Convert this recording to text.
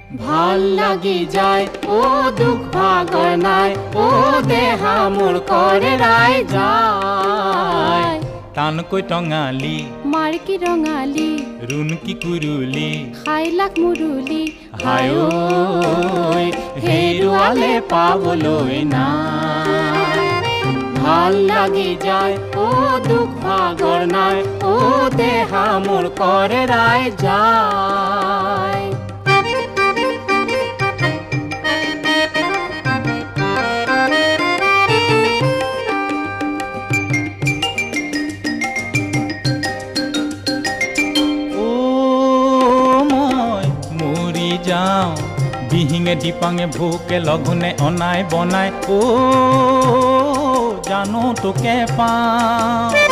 ভাল লাগি যায় ও দুখ ভাগৰ নাই ও দেহা মোৰ কৰে ৰাই যায় টানকৈ টঙালি মাৰ্কি ৰঙালী ৰুণকি কুৰুলি খাইলাক মুৰুলি হায় ঐ হেৰুৱালে পাবলৈ নাই ভাল লাগি যায় ও দুখ ভাগৰ নাই ও দেহা মোৰ কৰে ৰাই যায় যাওঁ বিহিঙে দিপাঙে ভোকে লঘোণে অনাই বনাই জানো তোকে পাওঁ